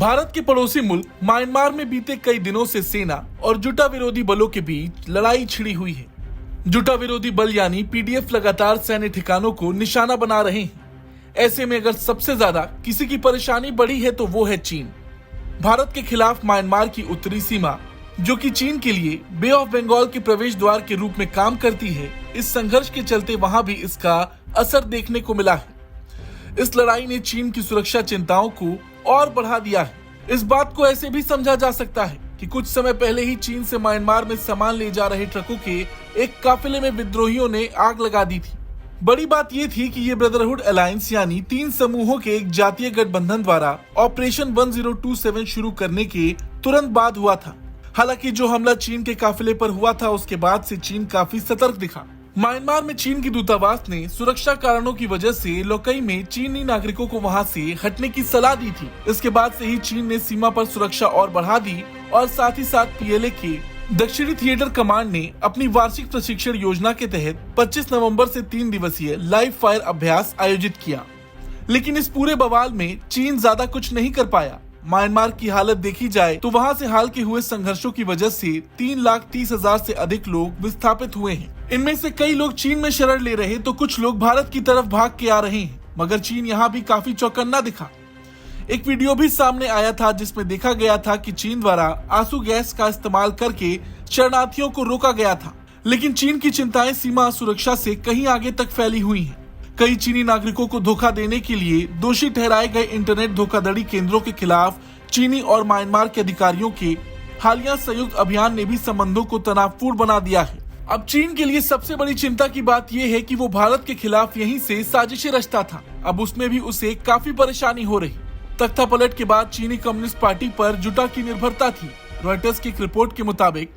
भारत के पड़ोसी मुल्क म्यांमार में बीते कई दिनों से सेना और जुटा विरोधी बलों के बीच लड़ाई छिड़ी हुई है। जुटा विरोधी बल यानी पीडीएफ लगातार सैन्य ठिकानों को निशाना बना रहे हैं। ऐसे में अगर सबसे ज्यादा किसी की परेशानी बढ़ी है तो वो है चीन। भारत के खिलाफ म्यांमार की उत्तरी सीमा, जो कि चीन के लिए बे ऑफ बंगाल के प्रवेश द्वार के रूप में काम करती है, इस संघर्ष के चलते वहां भी इसका असर देखने को मिला है। इस लड़ाई ने चीन की सुरक्षा चिंताओं को और बढ़ा दिया है। इस बात को ऐसे भी समझा जा सकता है कि कुछ समय पहले ही चीन से म्यांमार में सामान ले जा रहे ट्रकों के एक काफिले में विद्रोहियों ने आग लगा दी थी। बड़ी बात यह थी कि ये ब्रदरहुड अलायंस यानी 3 समूहों के एक जातीय गठबंधन द्वारा ऑपरेशन 1027 शुरू करने के तुरंत बाद हुआ था। हालांकि जो हमला चीन के काफिले पर हुआ था उसके बाद से चीन काफी सतर्क दिखा। म्यांमार में चीन की दूतावास ने सुरक्षा कारणों की वजह से लोकई में चीनी नागरिकों को वहां से हटने की सलाह दी थी। इसके बाद से ही चीन ने सीमा पर सुरक्षा और बढ़ा दी और साथ ही साथ पीएलए के दक्षिणी थिएटर कमांड ने अपनी वार्षिक प्रशिक्षण योजना के तहत 25 नवंबर से 3 दिवसीय लाइव फायर अभ्यास आयोजित किया। लेकिन इस पूरे बवाल में चीन ज्यादा कुछ नहीं कर पाया। म्यांमार की हालत देखी जाए तो वहां से हाल के हुए संघर्षों की वजह से 3,30,000 से अधिक लोग विस्थापित हुए हैं। इनमें से कई लोग चीन में शरण ले रहे तो कुछ लोग भारत की तरफ भाग के आ रहे हैं, मगर चीन यहाँ भी काफी चौकन्ना दिखा। एक वीडियो भी सामने आया था जिसमें देखा गया था कि चीन द्वारा आंसू गैस का इस्तेमाल करके शरणार्थियों को रोका गया था। लेकिन चीन की चिंताएं सीमा सुरक्षा से कहीं आगे तक फैली हुई हैं। कई चीनी नागरिकों को धोखा देने के लिए दोषी ठहराए गए इंटरनेट धोखाधड़ी केंद्रों के खिलाफ चीनी और म्यांमार के अधिकारियों के हालिया संयुक्त अभियान ने भी संबंधों को तनावपूर्ण बना दिया है। अब चीन के लिए सबसे बड़ी चिंता की बात यह है कि वो भारत के खिलाफ यहीं से साजिशें रचता था। अब उसमें भी उसे काफी परेशानी हो रही। तख्तापलट के बाद चीनी कम्युनिस्ट पार्टी पर जुटा की निर्भरता थी। रॉयटर्स की एक रिपोर्ट के मुताबिक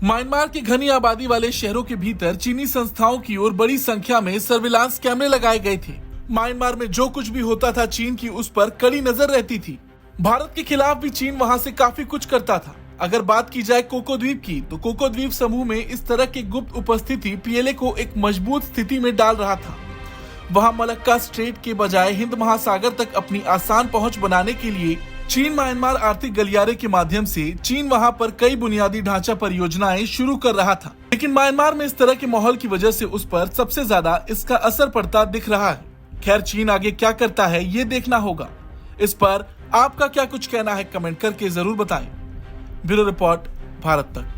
म्यांमार के घनी आबादी वाले शहरों के भीतर चीनी संस्थाओं की ओर बड़ी संख्या में सर्विलांस कैमरे लगाए गए थे। म्यांमार में जो कुछ भी होता था चीन की उस पर कड़ी नजर रहती थी। भारत के खिलाफ भी चीन वहां से काफी कुछ करता था। अगर बात की जाए कोको द्वीप की, तो कोको द्वीप समूह में इस तरह की गुप्त उपस्थिति पीएलए को एक मजबूत स्थिति में डाल रहा था। वहां मलक्का स्ट्रेट के बजाय हिंद महासागर तक अपनी आसान पहुंच बनाने के लिए चीन म्यांमार आर्थिक गलियारे के माध्यम से चीन वहां पर कई बुनियादी ढांचा परियोजनाएं शुरू कर रहा था। लेकिन म्यांमार में इस तरह के माहौल की वजह से उस पर सबसे ज्यादा इसका असर पड़ता दिख रहा है। खैर, चीन आगे क्या करता है ये देखना होगा। इस पर आपका क्या कुछ कहना है कमेंट करके जरूर बताएं। ब्यूरो रिपोर्ट, भारत तक।